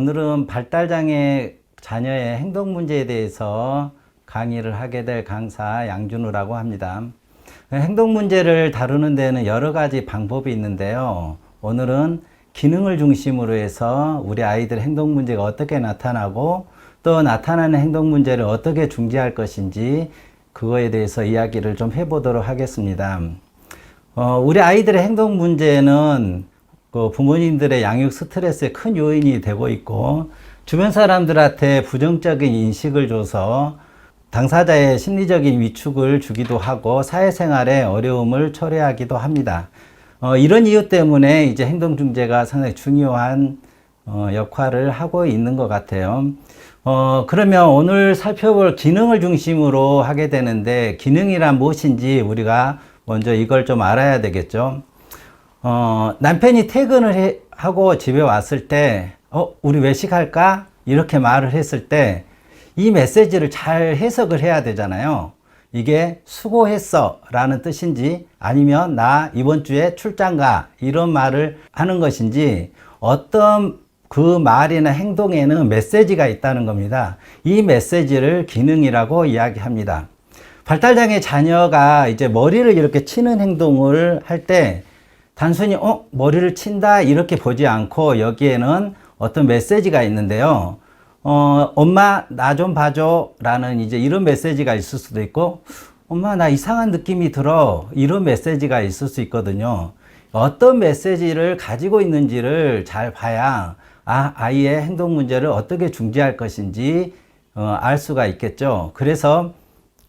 오늘은 발달장애 자녀의 행동 문제에 대해서 강의를 하게 될 강사 양준우라고 합니다. 행동 문제를 다루는 데는 여러 가지 방법이 있는데요. 오늘은 기능을 중심으로 해서 우리 아이들 행동 문제가 어떻게 나타나고 또 나타나는 행동 문제를 어떻게 중지할 것인지 그거에 대해서 이야기를 좀 해보도록 하겠습니다. 우리 아이들의 행동 문제는 부모님들의 양육 스트레스의 큰 요인이 되고 있고 주변 사람들한테 부정적인 인식을 줘서 당사자의 심리적인 위축을 주기도 하고 사회생활에 어려움을 초래하기도 합니다. 이런 이유 때문에 이제 행동 중재가 상당히 중요한 역할을 하고 있는 것 같아요. 그러면 오늘 살펴볼 기능을 중심으로 하게 되는데 기능이란 무엇인지 우리가 먼저 이걸 좀 알아야 되겠죠. 남편이 퇴근을 하고 집에 왔을 때 우리 외식할까? 이렇게 말을 했을 때 이 메시지를 잘 해석을 해야 되잖아요. 이게 수고했어 라는 뜻인지 아니면 나 이번 주에 출장 가 이런 말을 하는 것인지 어떤 그 말이나 행동에는 메시지가 있다는 겁니다. 이 메시지를 기능이라고 이야기합니다. 발달장애 자녀가 이제 머리를 이렇게 치는 행동을 할 때 단순히 머리를 친다 이렇게 보지 않고 여기에는 어떤 메시지가 있는데요. 엄마 나 좀 봐줘 라는 이제 이런 메시지가 있을 수도 있고 엄마 나 이상한 느낌이 들어 이런 메시지가 있을 수 있거든요. 어떤 메시지를 가지고 있는지를 잘 봐야 아이의 행동 문제를 어떻게 중지할 것인지 알 수가 있겠죠. 그래서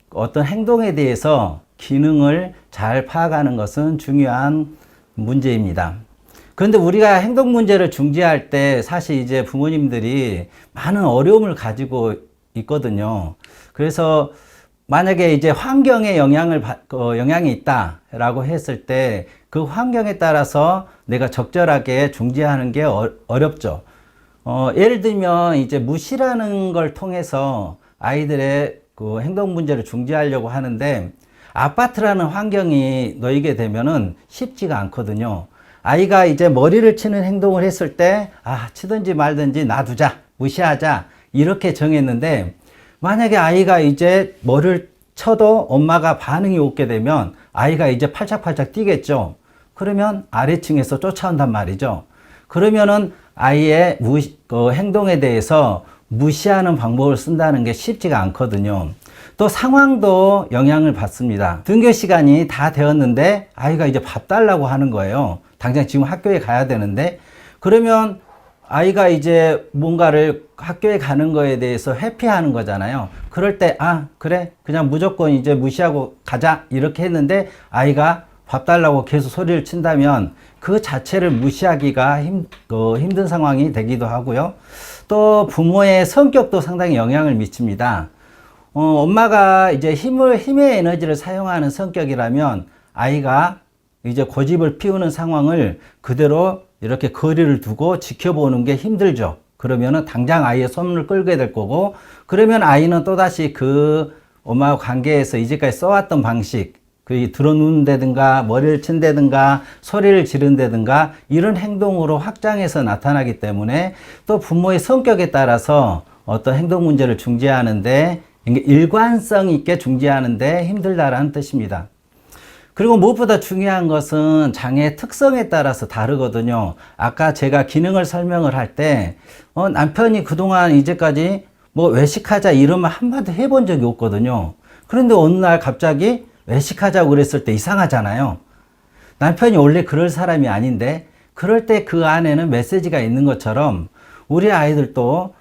어떤 행동에 대해서 기능을 잘 파악하는 것은 중요한 문제입니다. 그런데 우리가 행동 문제를 중지할 때 사실 이제 부모님들이 많은 어려움을 가지고 있거든요. 그래서 만약에 이제 환경에 영향이 있다라고 했을 때 그 환경에 따라서 내가 적절하게 중지하는 게 어렵죠. 예를 들면 이제 무시라는 걸 통해서 아이들의 그 행동 문제를 중지하려고 하는데 아파트라는 환경이 놓이게 되면은 쉽지가 않거든요. 아이가 이제 머리를 치는 행동을 했을 때 치든지 말든지 놔두자 무시하자 이렇게 정했는데 만약에 아이가 이제 머리를 쳐도 엄마가 반응이 없게 되면 아이가 이제 팔짝팔짝 뛰겠죠. 그러면 아래층에서 쫓아온단 말이죠. 그러면은 아이의 행동에 대해서 무시하는 방법을 쓴다는 게 쉽지가 않거든요. 또 상황도 영향을 받습니다. 등교 시간이 다 되었는데 아이가 이제 밥 달라고 하는 거예요. 당장 지금 학교에 가야 되는데 그러면 아이가 이제 뭔가를 학교에 가는 거에 대해서 회피하는 거잖아요. 그럴 때 그래 그냥 무조건 이제 무시하고 가자 이렇게 했는데 아이가 밥 달라고 계속 소리를 친다면 그 자체를 무시하기가 힘든 상황이 되기도 하고요. 또 부모의 성격도 상당히 영향을 미칩니다. 엄마가 이제 힘의 에너지를 사용하는 성격이라면 아이가 이제 고집을 피우는 상황을 그대로 이렇게 거리를 두고 지켜보는 게 힘들죠. 그러면은 당장 아이의 손을 끌게 될 거고, 그러면 아이는 또다시 그 엄마와 관계에서 이제까지 써왔던 방식, 들어눕는다든가, 머리를 친다든가, 소리를 지른다든가, 이런 행동으로 확장해서 나타나기 때문에 또 부모의 성격에 따라서 어떤 행동 문제를 중지하는데, 일관성 있게 중지하는데 힘들다라는 뜻입니다. 그리고 무엇보다 중요한 것은 장애의 특성에 따라서 다르거든요. 아까 제가 기능을 설명을 할 때 남편이 그동안 이제까지 외식하자 이런 말 한마디 해본 적이 없거든요. 그런데 어느 날 갑자기 외식하자고 그랬을 때 이상하잖아요. 남편이 원래 그럴 사람이 아닌데 그럴 때 그 안에는 메시지가 있는 것처럼 우리 아이들도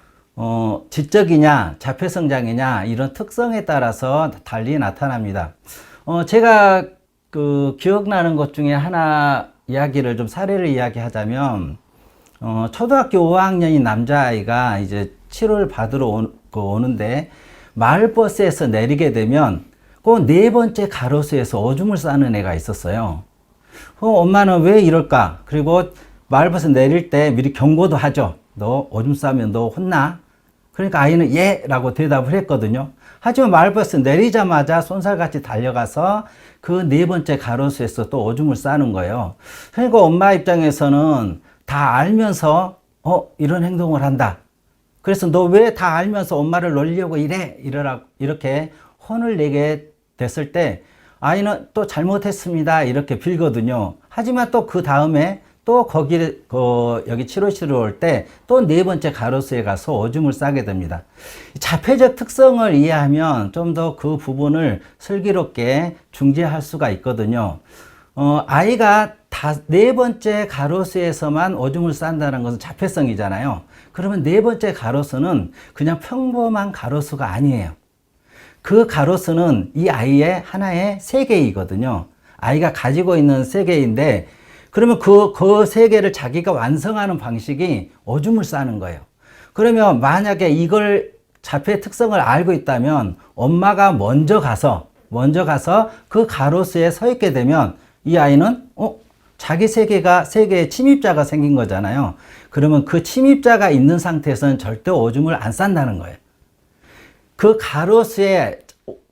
지적이냐 자폐성장이냐 이런 특성에 따라서 달리 나타납니다. 제가 기억나는 것 중에 하나 이야기를 좀 사례를 이야기하자면 초등학교 5학년인 남자아이가 이제 치료를 받으러 오는데 마을버스에서 내리게 되면 그 네 번째 가로수에서 오줌을 싸는 애가 있었어요. 엄마는 왜 이럴까? 그리고 마을버스 내릴 때 미리 경고도 하죠. 너 오줌 싸면 너 혼나? 그러니까 아이는 예 라고 대답을 했거든요. 하지만 마을버스 내리자마자 쏜살같이 달려가서 그 네 번째 가로수에서 또 오줌을 싸는 거예요. 그러니까 엄마 입장에서는 다 알면서 이런 행동을 한다. 그래서 너 왜 다 알면서 엄마를 놀리려고 이래? 이렇게 혼을 내게 됐을 때 아이는 또 잘못했습니다. 이렇게 빌거든요. 하지만 또 그 다음에 또 여기 치료실을 올 때 또 네 번째 가로수에 가서 오줌을 싸게 됩니다. 자폐적 특성을 이해하면 좀 더 그 부분을 슬기롭게 중재할 수가 있거든요. 아이가 네 번째 가로수에서만 오줌을 싼다는 것은 자폐성이잖아요. 그러면 네 번째 가로수는 그냥 평범한 가로수가 아니에요. 그 가로수는 이 아이의 하나의 세계이거든요. 아이가 가지고 있는 세계인데, 그러면 그 세계를 자기가 완성하는 방식이 오줌을 싸는 거예요. 그러면 만약에 이걸 자폐 특성을 알고 있다면 엄마가 먼저 가서 그 가로수에 서 있게 되면 이 아이는 자기 세계에 침입자가 생긴 거잖아요. 그러면 그 침입자가 있는 상태에서는 절대 오줌을 안 싼다는 거예요. 그 가로수에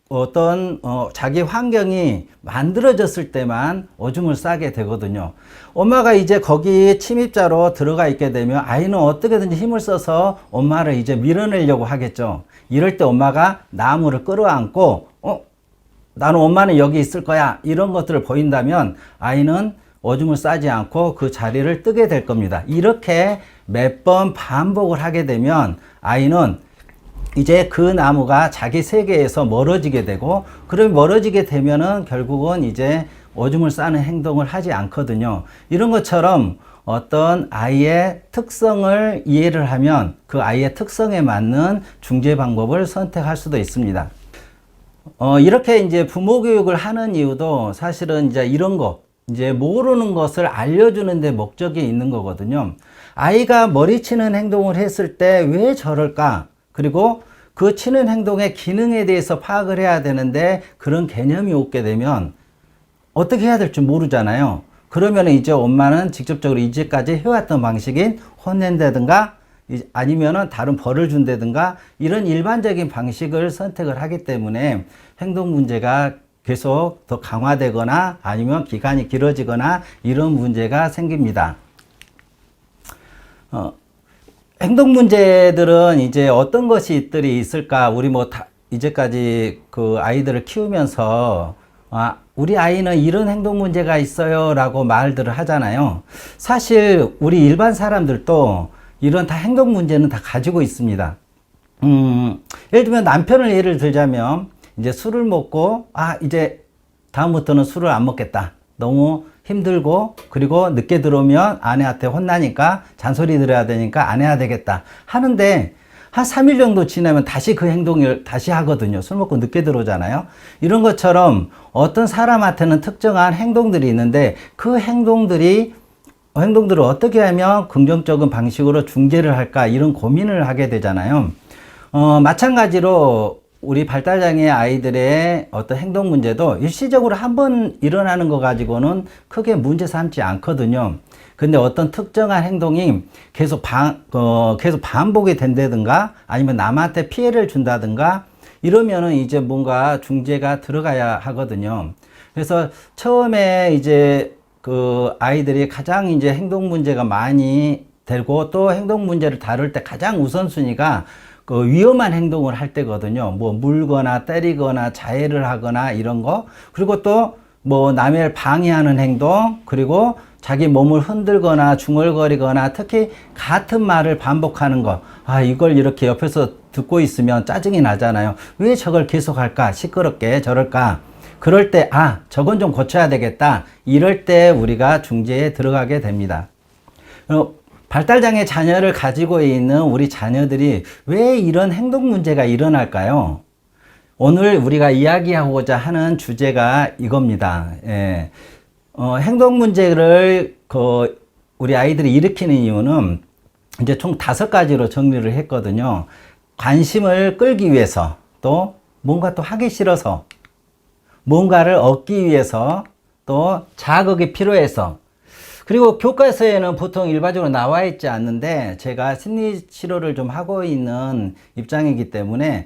어떤 자기 환경이 만들어졌을 때만 오줌을 싸게 되거든요. 엄마가 이제 거기 침입자로 들어가 있게 되면 아이는 어떻게든지 힘을 써서 엄마를 이제 밀어내려고 하겠죠. 이럴 때 엄마가 나무를 끌어안고 나는 엄마는 여기 있을 거야, 이런 것들을 보인다면 아이는 오줌을 싸지 않고 그 자리를 뜨게 될 겁니다. 이렇게 몇 번 반복을 하게 되면 아이는 이제 그 나무가 자기 세계에서 멀어지게 되고, 그럼 멀어지게 되면은 결국은 이제 오줌을 싸는 행동을 하지 않거든요. 이런 것처럼 어떤 아이의 특성을 이해를 하면 그 아이의 특성에 맞는 중재 방법을 선택할 수도 있습니다. 이렇게 이제 부모 교육을 하는 이유도 사실은 이제 이런 거, 이제 모르는 것을 알려주는 데 목적이 있는 거거든요. 아이가 머리 치는 행동을 했을 때 왜 저럴까? 그리고 그 치는 행동의 기능에 대해서 파악을 해야 되는데 그런 개념이 없게 되면 어떻게 해야 될지 모르잖아요. 그러면 이제 엄마는 직접적으로 이제까지 해왔던 방식인 혼낸다든가 아니면은 다른 벌을 준다든가 이런 일반적인 방식을 선택을 하기 때문에 행동 문제가 계속 더 강화되거나 아니면 기간이 길어지거나 이런 문제가 생깁니다. 행동 문제들은 이제 어떤 것들이 있을까? 우리 이제까지 그 아이들을 키우면서 우리 아이는 이런 행동 문제가 있어요 라고 말들을 하잖아요. 사실 우리 일반 사람들도 이런 다 행동 문제는 다 가지고 있습니다. 예를 들면 남편을 예를 들자면 이제 술을 먹고 이제 다음부터는 술을 안 먹겠다. 너무 힘들고 그리고 늦게 들어오면 아내한테 혼나니까 잔소리 들어야 되니까 안 해야 되겠다 하는데 한 3일 정도 지나면 다시 그 행동을 다시 하거든요. 술 먹고 늦게 들어오잖아요. 이런 것처럼 어떤 사람한테는 특정한 행동들이 있는데 그 행동들을 어떻게 하면 긍정적인 방식으로 중재를 할까 이런 고민을 하게 되잖아요. 마찬가지로 우리 발달장애 아이들의 어떤 행동 문제도 일시적으로 한번 일어나는 거 가지고는 크게 문제 삼지 않거든요. 근데 어떤 특정한 행동이 계속 반복이 된다든가 아니면 남한테 피해를 준다든가 이러면은 이제 뭔가 중재가 들어가야 하거든요. 그래서 처음에 이제 그 아이들이 가장 이제 행동 문제가 많이 되고 또 행동 문제를 다룰 때 가장 우선순위가 그 위험한 행동을 할 때거든요. 뭐 물거나 때리거나 자해를 하거나 이런 거. 그리고 또 뭐 남을 방해하는 행동. 그리고 자기 몸을 흔들거나 중얼거리거나 특히 같은 말을 반복하는 거. 이걸 이렇게 옆에서 듣고 있으면 짜증이 나잖아요. 왜 저걸 계속 할까? 시끄럽게 저럴까? 그럴 때 저건 좀 고쳐야 되겠다. 이럴 때 우리가 중재에 들어가게 됩니다. 발달장애 자녀를 가지고 있는 우리 자녀들이 왜 이런 행동 문제가 일어날까요? 오늘 우리가 이야기하고자 하는 주제가 이겁니다. 행동 문제를 우리 아이들이 일으키는 이유는 이제 총 5가지로 정리를 했거든요. 관심을 끌기 위해서, 또 뭔가 또 하기 싫어서, 뭔가를 얻기 위해서, 또 자극이 필요해서, 그리고 교과서에는 보통 일반적으로 나와 있지 않는데 제가 심리 치료를 좀 하고 있는 입장이기 때문에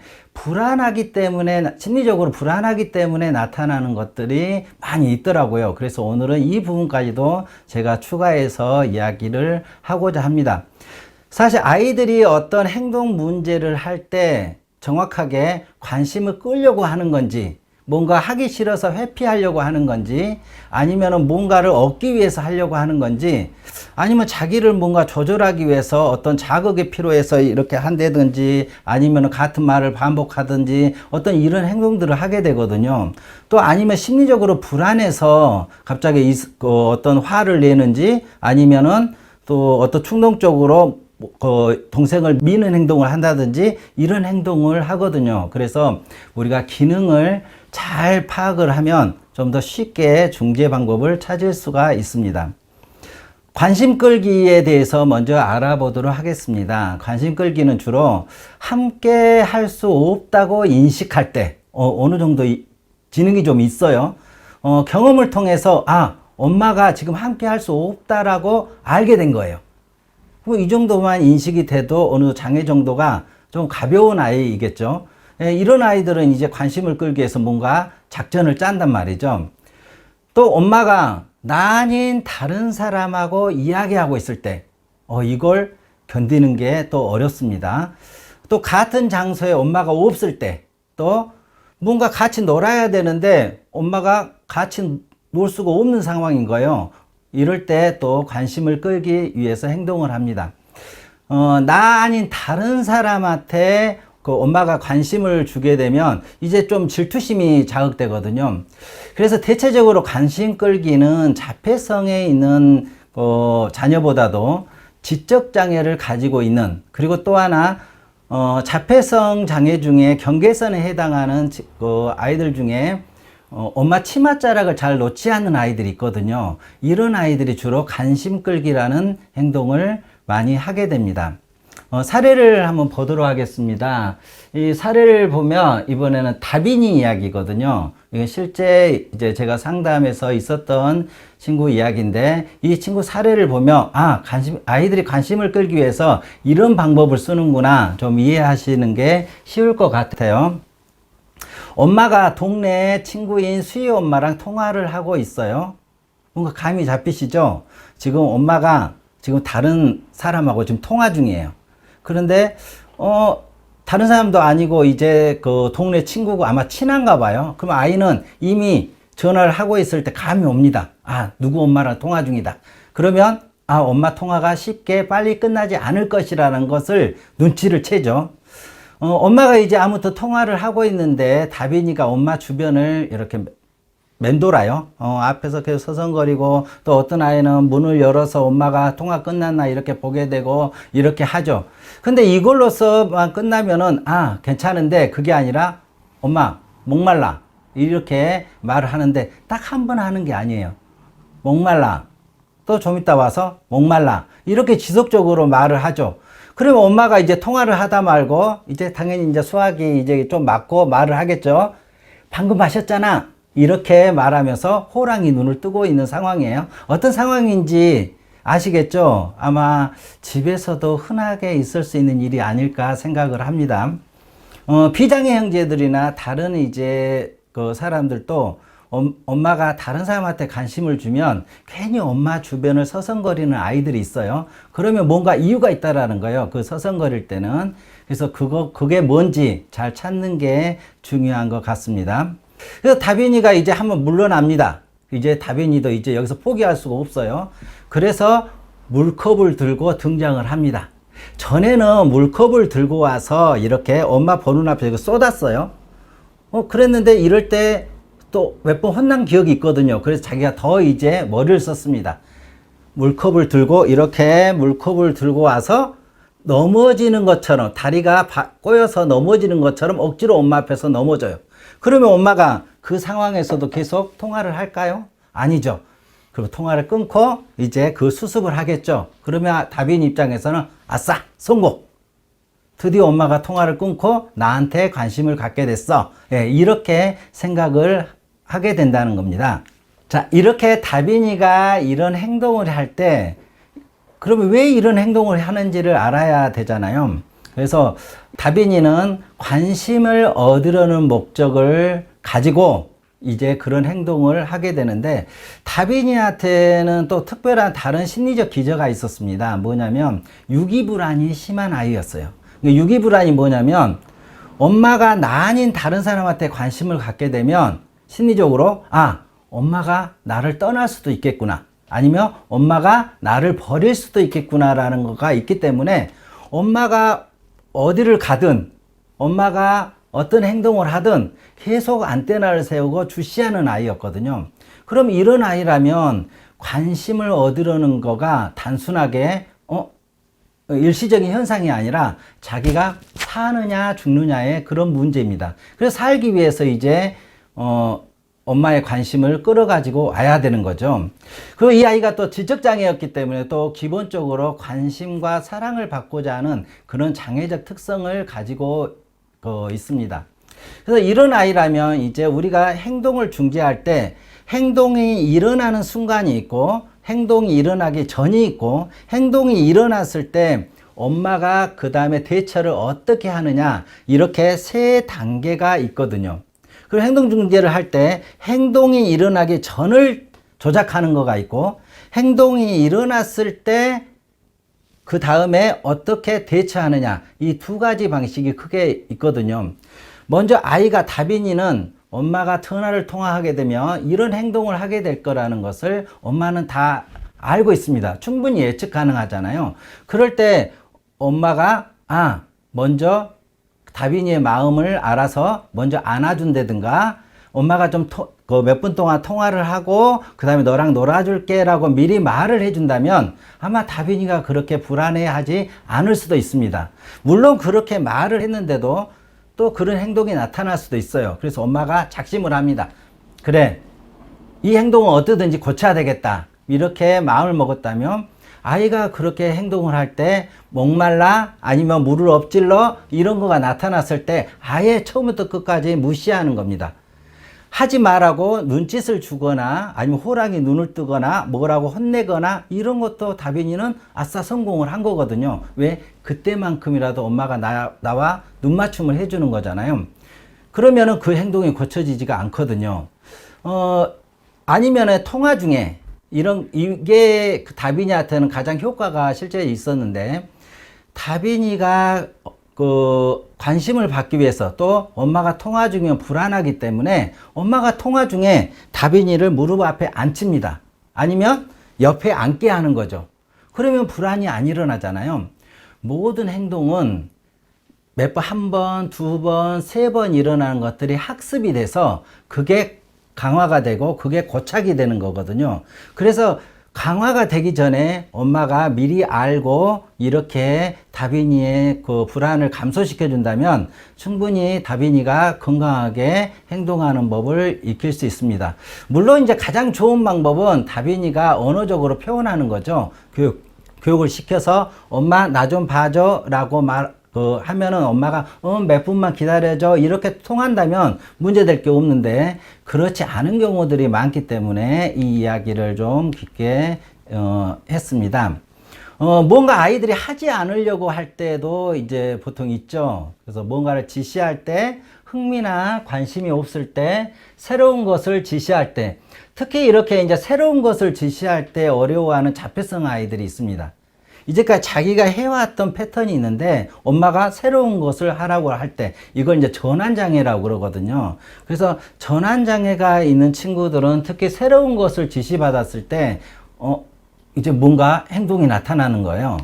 심리적으로 불안하기 때문에 나타나는 것들이 많이 있더라고요. 그래서 오늘은 이 부분까지도 제가 추가해서 이야기를 하고자 합니다. 사실 아이들이 어떤 행동 문제를 할 때 정확하게 관심을 끌려고 하는 건지, 뭔가 하기 싫어서 회피하려고 하는 건지, 아니면 뭔가를 얻기 위해서 하려고 하는 건지, 아니면 자기를 뭔가 조절하기 위해서 어떤 자극이 필요해서 이렇게 한다든지, 아니면 같은 말을 반복하든지 어떤 이런 행동들을 하게 되거든요. 또 아니면 심리적으로 불안해서 갑자기 어떤 화를 내는지, 아니면은 또 어떤 충동적으로 동생을 미는 행동을 한다든지 이런 행동을 하거든요. 그래서 우리가 기능을 잘 파악을 하면 좀 더 쉽게 중재 방법을 찾을 수가 있습니다. 관심 끌기에 대해서 먼저 알아보도록 하겠습니다. 관심 끌기는 주로 함께 할 수 없다고 인식할 때 어느 정도 지능이 좀 있어요. 경험을 통해서 엄마가 지금 함께 할 수 없다라고 알게 된 거예요. 이 정도만 인식이 돼도 어느 장애 정도가 좀 가벼운 아이이겠죠. 이런 아이들은 이제 관심을 끌기 위해서 뭔가 작전을 짠단 말이죠. 또 엄마가 나 아닌 다른 사람하고 이야기하고 있을 때 이걸 견디는 게 또 어렵습니다. 또 같은 장소에 엄마가 없을 때, 또 뭔가 같이 놀아야 되는데 엄마가 같이 놀 수가 없는 상황인 거예요. 이럴 때 또 관심을 끌기 위해서 행동을 합니다. 나 아닌 다른 사람한테 그 엄마가 관심을 주게 되면 이제 좀 질투심이 자극되거든요. 그래서 대체적으로 관심 끌기는 자폐성에 있는 자녀보다도 지적장애를 가지고 있는, 그리고 또 하나 자폐성 장애 중에 경계선에 해당하는 아이들 중에 엄마 치맛자락을 잘 놓지 않는 아이들이 있거든요. 이런 아이들이 주로 관심 끌기라는 행동을 많이 하게 됩니다. 사례를 한번 보도록 하겠습니다. 이 사례를 보면 이번에는 다빈이 이야기거든요. 이게 실제 이제 제가 상담에서 있었던 친구 이야기인데, 이 친구 사례를 보면 아이들이 관심을 끌기 위해서 이런 방법을 쓰는구나 좀 이해하시는 게 쉬울 것 같아요. 엄마가 동네 친구인 수희 엄마랑 통화를 하고 있어요. 뭔가 감이 잡히시죠? 지금 엄마가 지금 다른 사람하고 지금 통화 중이에요. 그런데 다른 사람도 아니고 이제 그 동네 친구고 아마 친한가 봐요. 그럼 아이는 이미 전화를 하고 있을 때 감이 옵니다. 누구 엄마랑 통화 중이다. 그러면 엄마 통화가 쉽게 빨리 끝나지 않을 것이라는 것을 눈치를 채죠. 엄마가 이제 아무튼 통화를 하고 있는데 다빈이가 엄마 주변을 이렇게 맴돌아요. 앞에서 계속 서성거리고, 또 어떤 아이는 문을 열어서 엄마가 통화 끝났나 이렇게 보게 되고 이렇게 하죠. 근데 이걸로서만 끝나면은 괜찮은데, 그게 아니라 엄마 목말라 이렇게 말을 하는데 딱 한 번 하는 게 아니에요. 목말라, 또 좀 이따 와서 목말라, 이렇게 지속적으로 말을 하죠. 그러면 엄마가 이제 통화를 하다 말고 이제 당연히 이제 수학이 이제 좀 맞고 말을 하겠죠. 방금 마셨잖아, 이렇게 말하면서 호랑이 눈을 뜨고 있는 상황이에요. 어떤 상황인지 아시겠죠? 아마 집에서도 흔하게 있을 수 있는 일이 아닐까 생각을 합니다. 비장애 형제들이나 다른 이제 그 사람들도 엄마가 다른 사람한테 관심을 주면 괜히 엄마 주변을 서성거리는 아이들이 있어요. 그러면 뭔가 이유가 있다라는 거예요. 그 서성거릴 때는. 그래서 그게 뭔지 잘 찾는 게 중요한 것 같습니다. 그래서 다빈이가 이제 한번 물러납니다. 이제 다빈이도 이제 여기서 포기할 수가 없어요. 그래서 물컵을 들고 등장을 합니다. 전에는 물컵을 들고 와서 이렇게 엄마 보는 앞에 쏟았어요. 그랬는데 이럴 때 또 몇 번 혼난 기억이 있거든요. 그래서 자기가 더 이제 머리를 썼습니다. 물컵을 들고 이렇게 물컵을 들고 와서 넘어지는 것처럼, 다리가 꼬여서 넘어지는 것처럼 억지로 엄마 앞에서 넘어져요. 그러면 엄마가 그 상황에서도 계속 통화를 할까요? 아니죠. 그리고 통화를 끊고 이제 그 수습을 하겠죠. 그러면 다빈 입장에서는 아싸, 성공! 드디어 엄마가 통화를 끊고 나한테 관심을 갖게 됐어. 이렇게 생각을 하게 된다는 겁니다. 자, 이렇게 다빈이가 이런 행동을 할 때, 그러면 왜 이런 행동을 하는지를 알아야 되잖아요. 그래서 다빈이는 관심을 얻으려는 목적을 가지고 이제 그런 행동을 하게 되는데, 다빈이한테는 또 특별한 다른 심리적 기저가 있었습니다. 뭐냐면 유기불안이 심한 아이였어요. 유기불안이 뭐냐면 엄마가 나 아닌 다른 사람한테 관심을 갖게 되면 심리적으로 엄마가 나를 떠날 수도 있겠구나, 아니면 엄마가 나를 버릴 수도 있겠구나라는 거가 있기 때문에 엄마가 어디를 가든 엄마가 어떤 행동을 하든 계속 안테나를 세우고 주시하는 아이였거든요. 그럼 이런 아이라면 관심을 얻으려는 거가 단순하게 일시적인 현상이 아니라 자기가 사느냐 죽느냐의 그런 문제입니다. 그래서 살기 위해서 이제 엄마의 관심을 끌어가지고 와야 되는 거죠. 그리고 이 아이가 또 지적장애였기 때문에 또 기본적으로 관심과 사랑을 받고자 하는 그런 장애적 특성을 가지고 있습니다. 그래서 이런 아이라면 이제 우리가 행동을 중지할 때 행동이 일어나는 순간이 있고 행동이 일어나기 전이 있고 행동이 일어났을 때 엄마가 그 다음에 대처를 어떻게 하느냐, 이렇게 세 단계가 있거든요. 그리고 행동 중지를 할 때 행동이 일어나기 전을 조작하는 거가 있고 행동이 일어났을 때 그 다음에 어떻게 대처하느냐, 이 두 가지 방식이 크게 있거든요. 먼저 아이가 다빈이는 엄마가 전화를 통화하게 되면 이런 행동을 하게 될 거라는 것을 엄마는 다 알고 있습니다. 충분히 예측 가능하잖아요. 그럴 때 엄마가 먼저 다빈이의 마음을 알아서 먼저 안아준다든가, 엄마가 좀 몇 분 동안 통화를 하고 그 다음에 너랑 놀아줄게 라고 미리 말을 해준다면 아마 다빈이가 그렇게 불안해하지 않을 수도 있습니다. 물론 그렇게 말을 했는데도 또 그런 행동이 나타날 수도 있어요. 그래서 엄마가 작심을 합니다. 그래, 이 행동은 어떻게든지 고쳐야 되겠다, 이렇게 마음을 먹었다면 아이가 그렇게 행동을 할 때 목말라 아니면 물을 엎질러 이런 거가 나타났을 때 아예 처음부터 끝까지 무시하는 겁니다. 하지 말라고 눈짓을 주거나 아니면 호랑이 눈을 뜨거나 뭐라고 혼내거나 이런 것도 다빈이는 아싸 성공을 한 거거든요. 왜? 그때만큼이라도 엄마가 나와 눈맞춤을 해주는 거잖아요. 그러면은 그 행동이 고쳐지지가 않거든요. 아니면은 통화 중에 이게 다빈이한테는 가장 효과가 실제 있었는데, 다빈이가 관심을 받기 위해서 또 엄마가 통화 중이면 불안하기 때문에 엄마가 통화 중에 다빈이를 무릎 앞에 앉힙니다. 아니면 옆에 앉게 하는 거죠. 그러면 불안이 안 일어나잖아요. 모든 행동은 몇 번, 한 번, 두 번, 세 번 일어나는 것들이 학습이 돼서 그게 강화가 되고 그게 고착이 되는 거거든요. 그래서 강화가 되기 전에 엄마가 미리 알고 이렇게 다빈이의 그 불안을 감소시켜 준다면 충분히 다빈이가 건강하게 행동하는 법을 익힐 수 있습니다. 물론 이제 가장 좋은 방법은 다빈이가 언어적으로 표현하는 거죠. 교육을 시켜서 엄마 나 좀 봐줘 라고 하면은 엄마가 몇 분만 기다려줘 이렇게 통한다면 문제될 게 없는데, 그렇지 않은 경우들이 많기 때문에 이 이야기를 좀 깊게 했습니다. 뭔가 아이들이 하지 않으려고 할 때도 이제 보통 있죠. 그래서 뭔가를 지시할 때 흥미나 관심이 없을 때, 새로운 것을 지시할 때, 특히 이렇게 이제 새로운 것을 지시할 때 어려워하는 자폐성 아이들이 있습니다. 이제까지 자기가 해왔던 패턴이 있는데 엄마가 새로운 것을 하라고 할 때 이걸 이제 전환장애라고 그러거든요. 그래서 전환장애가 있는 친구들은 특히 새로운 것을 지시받았을 때 이제 뭔가 행동이 나타나는 거예요.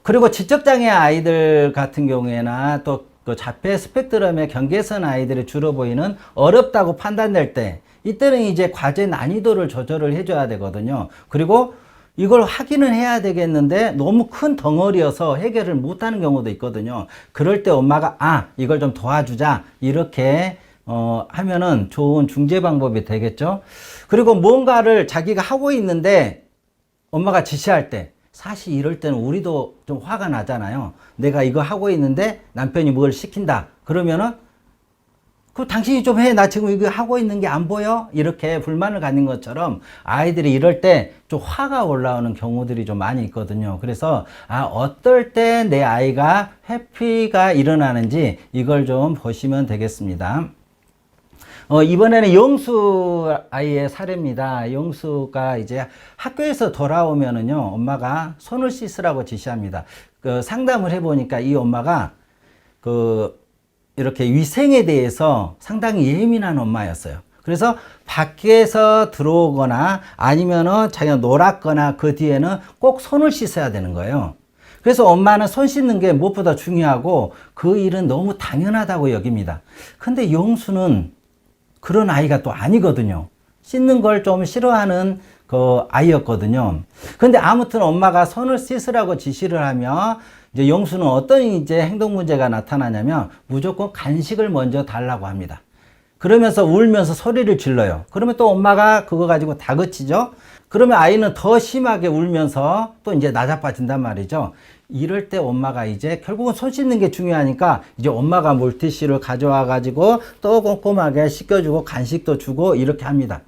그리고 지적장애 아이들 같은 경우에나 또 그 자폐 스펙트럼의 경계선 아이들이 주로 보이는 어렵다고 판단될 때, 이때는 이제 과제 난이도를 조절을 해줘야 되거든요. 그리고 이걸 확인은 해야 되겠는데 너무 큰 덩어리여서 해결을 못하는 경우도 있거든요. 그럴 때 엄마가 이걸 좀 도와주자 이렇게 하면은 좋은 중재 방법이 되겠죠. 그리고 뭔가를 자기가 하고 있는데 엄마가 지시할 때, 사실 이럴 때는 우리도 좀 화가 나잖아요. 내가 이거 하고 있는데 남편이 뭘 시킨다 그러면은 당신이 좀 해. 나 지금 이거 하고 있는 게 안 보여? 이렇게 불만을 갖는 것처럼 아이들이 이럴 때 좀 화가 올라오는 경우들이 좀 많이 있거든요. 그래서 어떨 때 내 아이가 회피가 일어나는지 이걸 좀 보시면 되겠습니다. 이번에는 영수 아이의 사례입니다. 영수가 이제 학교에서 돌아오면은요, 엄마가 손을 씻으라고 지시합니다. 상담을 해보니까 이 엄마가 이렇게 위생에 대해서 상당히 예민한 엄마였어요. 그래서 밖에서 들어오거나 아니면은 자기가 놀았거나 그 뒤에는 꼭 손을 씻어야 되는 거예요. 그래서 엄마는 손 씻는 게 무엇보다 중요하고 그 일은 너무 당연하다고 여깁니다. 근데 영수는 그런 아이가 또 아니거든요. 씻는 걸 좀 싫어하는 그 아이였거든요. 근데 아무튼 엄마가 손을 씻으라고 지시를 하면 이제 영수는 어떤 이제 행동 문제가 나타나냐면 무조건 간식을 먼저 달라고 합니다. 그러면서 울면서 소리를 질러요. 그러면 또 엄마가 그거 가지고 다그치죠. 그러면 아이는 더 심하게 울면서 또 이제 나자빠진단 말이죠. 이럴 때 엄마가 이제 결국은 손 씻는 게 중요하니까 이제 엄마가 물티슈를 가져와 가지고 또 꼼꼼하게 씻겨주고 간식도 주고 이렇게 합니다.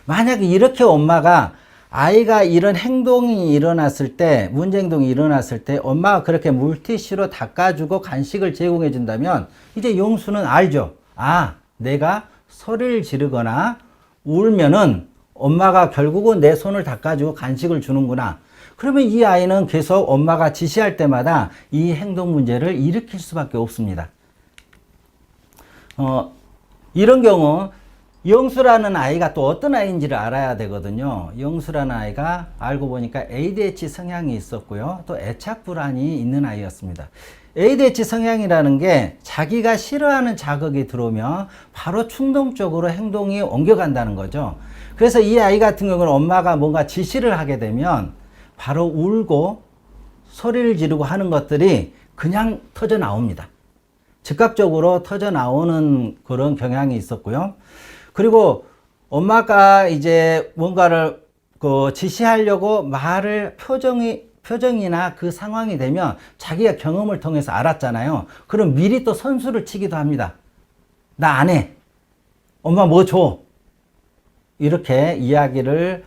만약에 이렇게 엄마가 아이가 이런 행동이 일어났을 때, 문제 행동이 일어났을 때 엄마가 그렇게 물티슈로 닦아주고 간식을 제공해 준다면 이제 용수는 알죠. 아, 내가 소리를 지르거나 울면은 엄마가 결국은 내 손을 닦아주고 간식을 주는구나. 그러면 이 아이는 계속 엄마가 지시할 때마다 이 행동 문제를 일으킬 수밖에 없습니다. 이런 경우 영수라는 아이가 또 어떤 아이인지를 알아야 되거든요. 영수라는 아이가 알고 보니까 ADHD 성향이 있었고요. 또 애착 불안이 있는 아이였습니다. ADHD 성향이라는 게 자기가 싫어하는 자극이 들어오면 바로 충동적으로 행동이 옮겨간다는 거죠. 그래서 이 아이 같은 경우는 엄마가 뭔가 지시를 하게 되면 바로 울고 소리를 지르고 하는 것들이 그냥 터져 나옵니다. 즉각적으로 터져 나오는 그런 경향이 있었고요. 그리고 엄마가 이제 뭔가를 지시하려고 말을 표정이나 그 상황이 되면 자기가 경험을 통해서 알았잖아요. 그럼 미리 또 선수를 치기도 합니다. 나 안 해. 엄마 뭐 줘. 이렇게 이야기를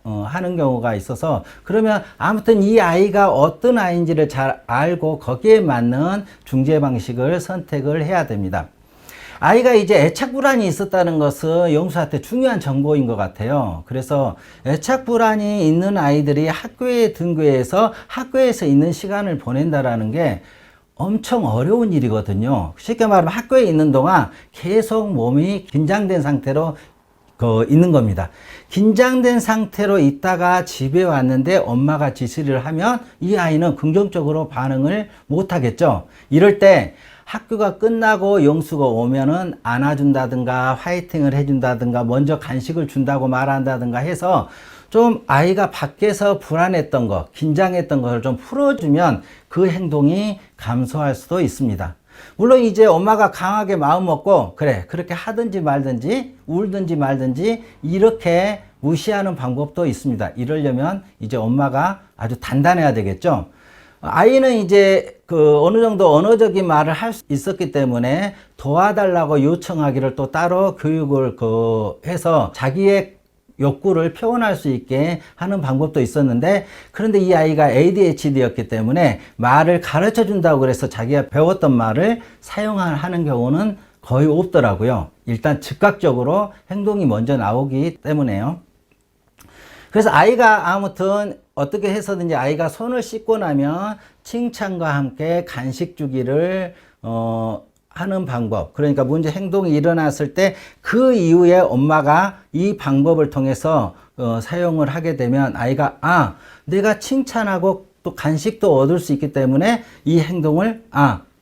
하는 경우가 있어서 그러면 아무튼 이 아이가 어떤 아이인지를 잘 알고 거기에 맞는 중재 방식을 선택을 해야 됩니다. 아이가 이제 애착 불안이 있었다는 것은 영수한테 중요한 정보인 것 같아요. 그래서 애착 불안이 있는 아이들이 학교에 등교해서 학교에서 있는 시간을 보낸다라는 게 엄청 어려운 일이거든요. 쉽게 말하면 학교에 있는 동안 계속 몸이 긴장된 상태로 있는 겁니다. 긴장된 상태로 있다가 집에 왔는데 엄마가 지시를 하면 이 아이는 긍정적으로 반응을 못 하겠죠. 이럴 때 학교가 끝나고 영수가 오면은 안아준다든가 화이팅을 해준다든가 먼저 간식을 준다고 말한다든가 해서 좀 아이가 밖에서 불안했던 거, 긴장했던 것을 좀 풀어주면 그 행동이 감소할 수도 있습니다. 물론 이제 엄마가 강하게 마음 먹고 그래 그렇게 하든지 말든지 울든지 말든지 이렇게 무시하는 방법도 있습니다. 이러려면 이제 엄마가 아주 단단해야 되겠죠. 아이는 이제 어느 정도 언어적인 말을 할 수 있었기 때문에 도와달라고 요청하기를 또 따로 교육을 해서 자기의 욕구를 표현할 수 있게 하는 방법도 있었는데 그런데 이 아이가 ADHD였기 때문에 말을 가르쳐 준다고 그래서 자기가 배웠던 말을 사용하는 경우는 거의 없더라고요. 일단 즉각적으로 행동이 먼저 나오기 때문에요. 그래서 아이가 아무튼 어떻게 해서든지 아이가 손을 씻고 나면 칭찬과 함께 간식 주기를 하는 방법. 그러니까 문제 행동이 일어났을 때 그 이후에 엄마가 이 방법을 통해서 사용을 하게 되면 아이가 내가 칭찬하고 또 간식도 얻을 수 있기 때문에 이 행동을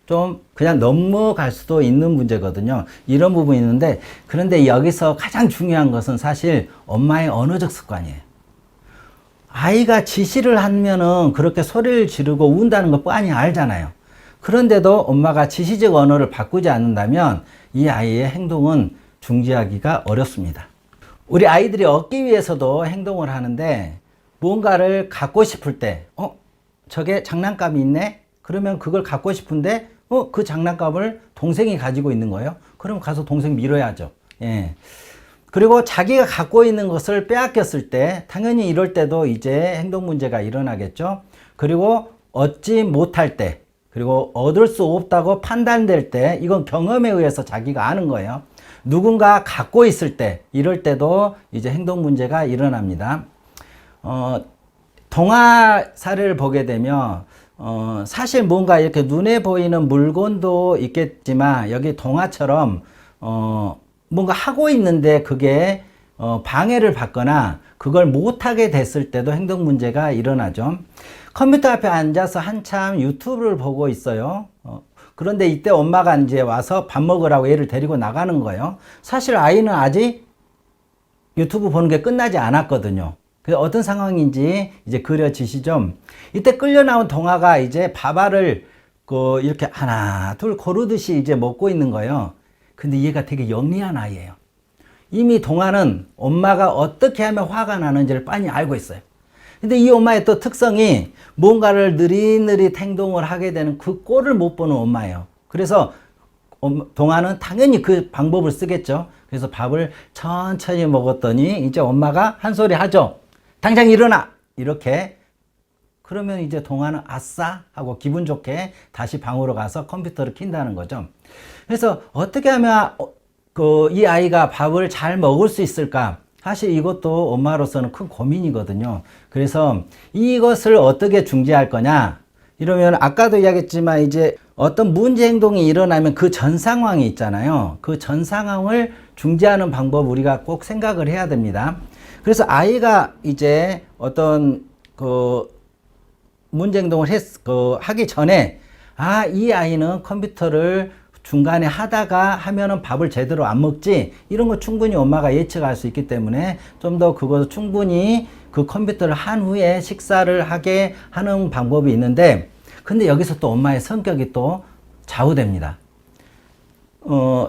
좀 그냥 넘어갈 수도 있는 문제거든요. 이런 부분이 있는데 그런데 여기서 가장 중요한 것은 사실 엄마의 언어적 습관이에요. 아이가 지시를 하면은 그렇게 소리를 지르고 운다는 거 뻔히 알잖아요. 그런데도 엄마가 지시적 언어를 바꾸지 않는다면 이 아이의 행동은 중지하기가 어렵습니다. 우리 아이들이 얻기 위해서도 행동을 하는데 뭔가를 갖고 싶을 때 저게 장난감이 있네? 그러면 그걸 갖고 싶은데 그 장난감을 동생이 가지고 있는 거예요? 그럼 가서 동생 밀어야죠. 예. 그리고 자기가 갖고 있는 것을 빼앗겼을 때 당연히 이럴 때도 이제 행동 문제가 일어나겠죠. 그리고 얻지 못할 때 그리고 얻을 수 없다고 판단될 때 이건 경험에 의해서 자기가 아는 거예요. 누군가 갖고 있을 때 이럴 때도 이제 행동 문제가 일어납니다. 동화 사례를 보게 되면 사실 뭔가 이렇게 눈에 보이는 물건도 있겠지만 여기 동화처럼 뭔가 하고 있는데 그게 방해를 받거나 그걸 못하게 됐을 때도 행동 문제가 일어나죠. 컴퓨터 앞에 앉아서 한참 유튜브를 보고 있어요. 그런데 이때 엄마가 이제 와서 밥 먹으라고 얘를 데리고 나가는 거예요. 사실 아이는 아직 유튜브 보는 게 끝나지 않았거든요. 그래서 어떤 상황인지 이제 그려지시죠? 이때 끌려 나온 동화가 이제 밥알을 이렇게 하나, 둘 고르듯이 이제 먹고 있는 거예요. 근데 얘가 되게 영리한 아이예요. 이미 동화는 엄마가 어떻게 하면 화가 나는지를 빤히 알고 있어요. 근데 이 엄마의 또 특성이 뭔가를 느릿느릿 행동을 하게 되는 그 꼴을 못 보는 엄마예요. 그래서 동화는 당연히 그 방법을 쓰겠죠. 그래서 밥을 천천히 먹었더니 이제 엄마가 한 소리 하죠. 당장 일어나! 이렇게. 그러면 이제 동화는 아싸! 하고 기분 좋게 다시 방으로 가서 컴퓨터를 킨다는 거죠. 그래서 어떻게 하면 이 아이가 밥을 잘 먹을 수 있을까? 사실 이것도 엄마로서는 큰 고민이거든요. 그래서 이것을 어떻게 중지할 거냐? 이러면 아까도 이야기했지만 이제 어떤 문제 행동이 일어나면 그 전 상황이 있잖아요. 그 전 상황을 중지하는 방법 우리가 꼭 생각을 해야 됩니다. 그래서 아이가 이제 어떤 문제 행동을 하기 전에 이 아이는 컴퓨터를 중간에 하다가 하면은 밥을 제대로 안 먹지, 이런 거 충분히 엄마가 예측할 수 있기 때문에 좀 더 그것을 충분히 그 컴퓨터를 한 후에 식사를 하게 하는 방법이 있는데, 근데 여기서 또 엄마의 성격이 또 좌우됩니다.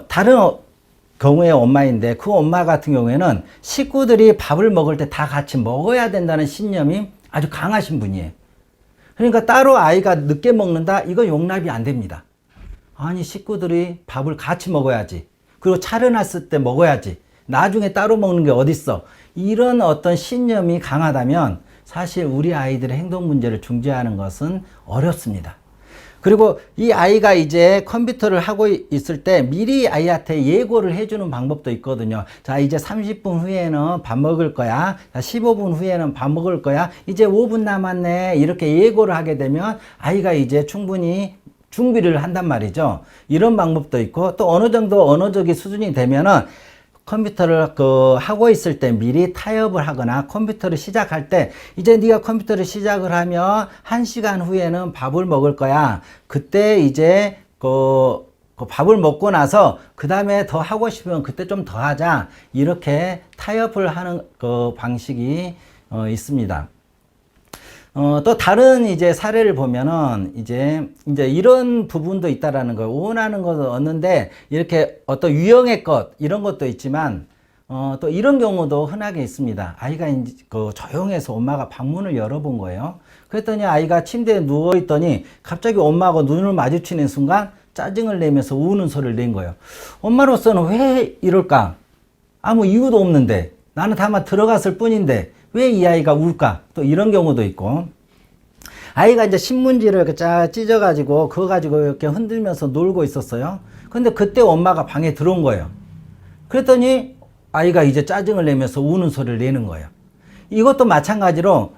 다른 경우의 엄마인데 그 엄마 같은 경우에는 식구들이 밥을 먹을 때 다 같이 먹어야 된다는 신념이 아주 강하신 분이에요. 그러니까 따로 아이가 늦게 먹는다, 이거 용납이 안 됩니다. 아니, 식구들이 밥을 같이 먹어야지. 그리고 차려놨을 때 먹어야지. 나중에 따로 먹는 게 어딨어. 이런 어떤 신념이 강하다면 사실 우리 아이들의 행동 문제를 중지하는 것은 어렵습니다. 그리고 이 아이가 이제 컴퓨터를 하고 있을 때 미리 아이한테 예고를 해주는 방법도 있거든요. 자, 이제 30분 후에는 밥 먹을 거야. 자, 15분 후에는 밥 먹을 거야. 이제 5분 남았네. 이렇게 예고를 하게 되면 아이가 이제 충분히 준비를 한단 말이죠. 이런 방법도 있고, 또 어느 정도 언어적인 수준이 되면은 컴퓨터를 하고 있을 때 미리 타협을 하거나 컴퓨터를 시작할 때 이제 네가 컴퓨터를 시작을 하면 1시간 후에는 밥을 먹을 거야. 그때 이제 밥을 먹고 나서 그 다음에 더 하고 싶으면 그때 좀 더 하자. 이렇게 타협을 하는 방식이 있습니다. 또 다른 이제 사례를 보면은 이제 이런 부분도 있다라는 거예요. 원하는 것을 얻는데 이렇게 어떤 유형의 것 이런 것도 있지만 또 이런 경우도 흔하게 있습니다. 아이가 이제 조용해서 엄마가 방문을 열어본 거예요. 그랬더니 아이가 침대에 누워 있더니 갑자기 엄마하고 눈을 마주치는 순간 짜증을 내면서 우는 소리를 낸 거예요. 엄마로서는 왜 이럴까? 아무 이유도 없는데, 나는 다만 들어갔을 뿐인데 왜 이 아이가 울까? 또 이런 경우도 있고, 아이가 이제 신문지를 이렇게 쫙 찢어가지고 그거 가지고 이렇게 흔들면서 놀고 있었어요. 근데 그때 엄마가 방에 들어온 거예요. 그랬더니 아이가 이제 짜증을 내면서 우는 소리를 내는 거예요. 이것도 마찬가지로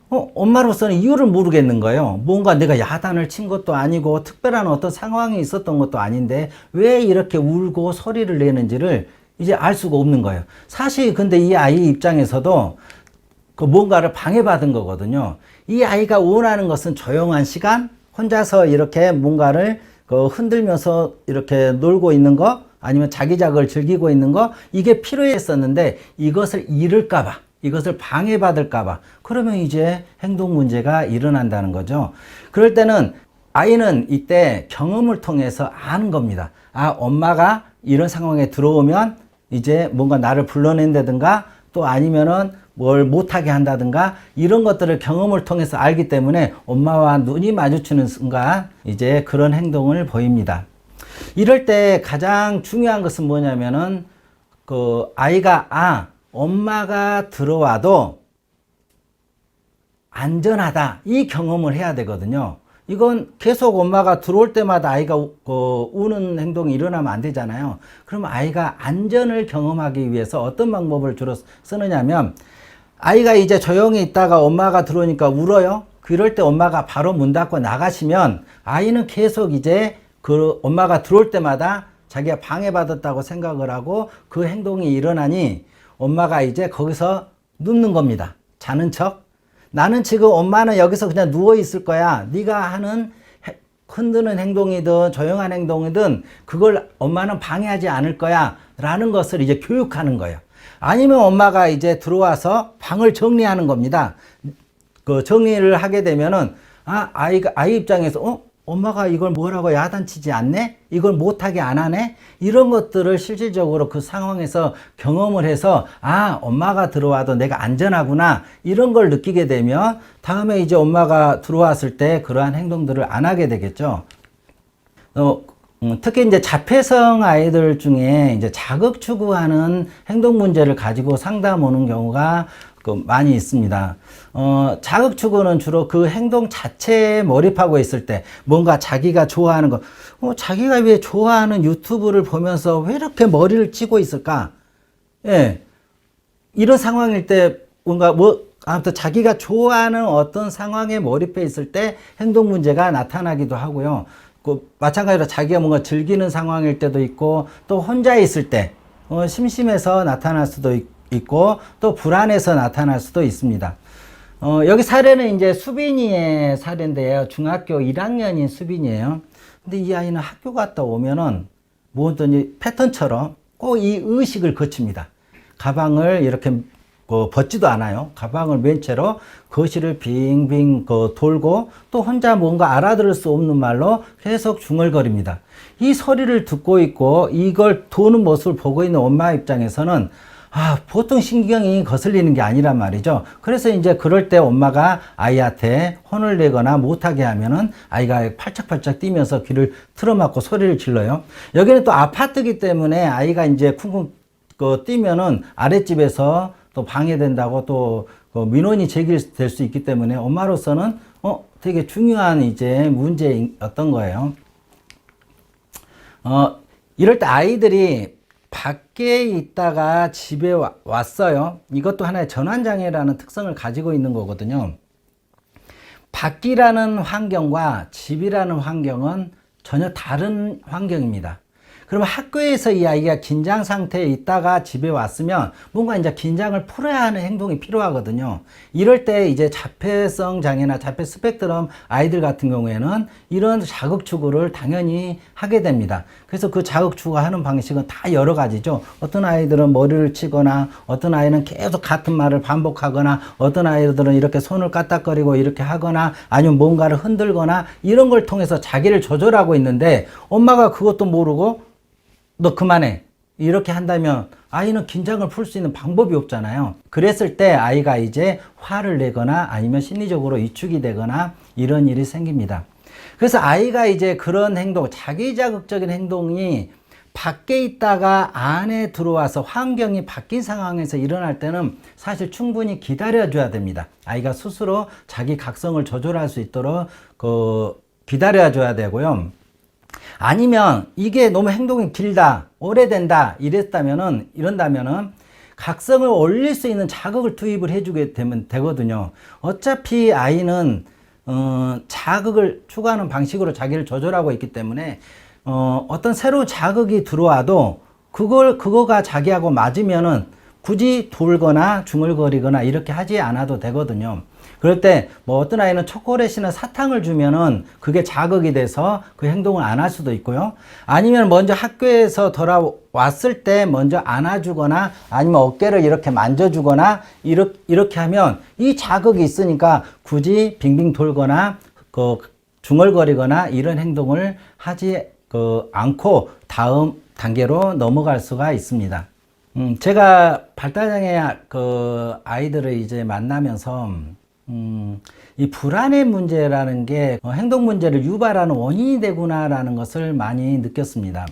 엄마로서는 이유를 모르겠는 거예요. 뭔가 내가 야단을 친 것도 아니고 특별한 어떤 상황이 있었던 것도 아닌데 왜 이렇게 울고 소리를 내는지를 이제 알 수가 없는 거예요. 사실 근데 이 아이 입장에서도 뭔가를 방해받은 거거든요. 이 아이가 원하는 것은 조용한 시간, 혼자서 이렇게 뭔가를 흔들면서 이렇게 놀고 있는 거, 아니면 자기작을 즐기고 있는 거, 이게 필요했었는데 이것을 잃을까봐, 이것을 방해받을까봐, 그러면 이제 행동 문제가 일어난다는 거죠. 그럴 때는 아이는 이때 경험을 통해서 아는 겁니다. 엄마가 이런 상황에 들어오면 이제 뭔가 나를 불러낸다든가 또 아니면은 뭘 못하게 한다든가 이런 것들을 경험을 통해서 알기 때문에 엄마와 눈이 마주치는 순간 이제 그런 행동을 보입니다. 이럴 때 가장 중요한 것은 뭐냐면은 아이가 엄마가 들어와도 안전하다, 이 경험을 해야 되거든요. 이건 계속 엄마가 들어올 때마다 아이가 우는 행동이 일어나면 안 되잖아요. 그러면 아이가 안전을 경험하기 위해서 어떤 방법을 주로 쓰느냐면, 아이가 이제 조용히 있다가 엄마가 들어오니까 울어요. 그럴 때 엄마가 바로 문 닫고 나가시면 아이는 계속 이제 그 엄마가 들어올 때마다 자기가 방해받았다고 생각을 하고 그 행동이 일어나니 엄마가 이제 거기서 눕는 겁니다. 자는 척. 나는 지금 엄마는 여기서 그냥 누워 있을 거야. 네가 하는 흔드는 행동이든 조용한 행동이든 그걸 엄마는 방해하지 않을 거야 라는 것을 이제 교육하는 거예요. 아니면 엄마가 이제 들어와서 방을 정리하는 겁니다. 그 정리를 하게 되면은 아이 입장에서 엄마가 이걸 뭐라고 야단치지 않네? 이걸 못하게 안 하네? 이런 것들을 실질적으로 그 상황에서 경험을 해서 엄마가 들어와도 내가 안전하구나 이런 걸 느끼게 되면 다음에 이제 엄마가 들어왔을 때 그러한 행동들을 안 하게 되겠죠. 특히 이제 자폐성 아이들 중에 이제 자극 추구하는 행동 문제를 가지고 상담 오는 경우가 많이 있습니다. 자극 추구는 주로 그 행동 자체에 몰입하고 있을 때 뭔가 자기가 좋아하는 거, 자기가 왜 좋아하는 유튜브를 보면서 왜 이렇게 머리를 찌고 있을까? 예. 이런 상황일 때 뭔가 아무튼 자기가 좋아하는 어떤 상황에 몰입해 있을 때 행동 문제가 나타나기도 하고요. 마찬가지로 자기가 뭔가 즐기는 상황일 때도 있고 또 혼자 있을 때 심심해서 나타날 수도 있고 또 불안해서 나타날 수도 있습니다. 여기 사례는 이제 수빈이의 사례인데요. 중학교 1학년인 수빈이에요. 근데 이 아이는 학교 갔다 오면은 뭐든지 패턴처럼 꼭 이 의식을 거칩니다. 가방을 이렇게 벗지도 않아요. 가방을 맨 채로 거실을 빙빙 돌고 또 혼자 뭔가 알아들을 수 없는 말로 계속 중얼거립니다. 이 소리를 듣고 있고 이걸 도는 모습을 보고 있는 엄마 입장에서는 보통 신경이 거슬리는 게 아니란 말이죠. 그래서 이제 그럴 때 엄마가 아이한테 혼을 내거나 못하게 하면은 아이가 팔짝팔짝 뛰면서 귀를 틀어막고 소리를 질러요. 여기는 또 아파트이기 때문에 아이가 이제 쿵쿵 뛰면은 아랫집에서 또 방해된다고 또 민원이 제기될 수 있기 때문에 엄마로서는 되게 중요한 이제 문제였던 거예요. 이럴 때 아이들이 밖에 있다가 집에 왔어요. 이것도 하나의 전환장애라는 특성을 가지고 있는 거거든요. 밖이라는 환경과 집이라는 환경은 전혀 다른 환경입니다. 그러면 학교에서 이 아이가 긴장 상태에 있다가 집에 왔으면 뭔가 이제 긴장을 풀어야 하는 행동이 필요하거든요. 이럴 때 이제 자폐성 장애나 자폐 스펙트럼 아이들 같은 경우에는 이런 자극 추구를 당연히 하게 됩니다. 그래서 그 자극 추구하는 방식은 다 여러 가지죠. 어떤 아이들은 머리를 치거나 어떤 아이는 계속 같은 말을 반복하거나 어떤 아이들은 이렇게 손을 까딱거리고 이렇게 하거나 아니면 뭔가를 흔들거나 이런 걸 통해서 자기를 조절하고 있는데 엄마가 그것도 모르고 너 그만해 이렇게 한다면 아이는 긴장을 풀 수 있는 방법이 없잖아요. 그랬을 때 아이가 이제 화를 내거나 아니면 심리적으로 위축이 되거나 이런 일이 생깁니다. 그래서 아이가 이제 그런 행동, 자기 자극적인 행동이 밖에 있다가 안에 들어와서 환경이 바뀐 상황에서 일어날 때는 사실 충분히 기다려줘야 됩니다. 아이가 스스로 자기 각성을 조절할 수 있도록 기다려줘야 되고요. 아니면 이게 너무 행동이 길다, 오래된다 이런다면은 각성을 올릴 수 있는 자극을 투입을 해주게 되면 되거든요. 어차피 아이는 자극을 추구하는 방식으로 자기를 조절하고 있기 때문에 어떤 새로운 자극이 들어와도 그거가 자기하고 맞으면은 굳이 돌거나 중얼거리거나 이렇게 하지 않아도 되거든요. 그럴 때 뭐 어떤 아이는 초콜릿이나 사탕을 주면은 그게 자극이 돼서 그 행동을 안 할 수도 있고요. 아니면 먼저 학교에서 돌아왔을 때 먼저 안아주거나 아니면 어깨를 이렇게 만져주거나 이렇게 하면 이 자극이 있으니까 굳이 빙빙 돌거나 중얼거리거나 이런 행동을 하지 않고 다음 단계로 넘어갈 수가 있습니다. 제가 발달장애 아이들을 이제 만나면서 이 불안의 문제라는 게 행동 문제를 유발하는 원인이 되구나라는 것을 많이 느꼈습니다.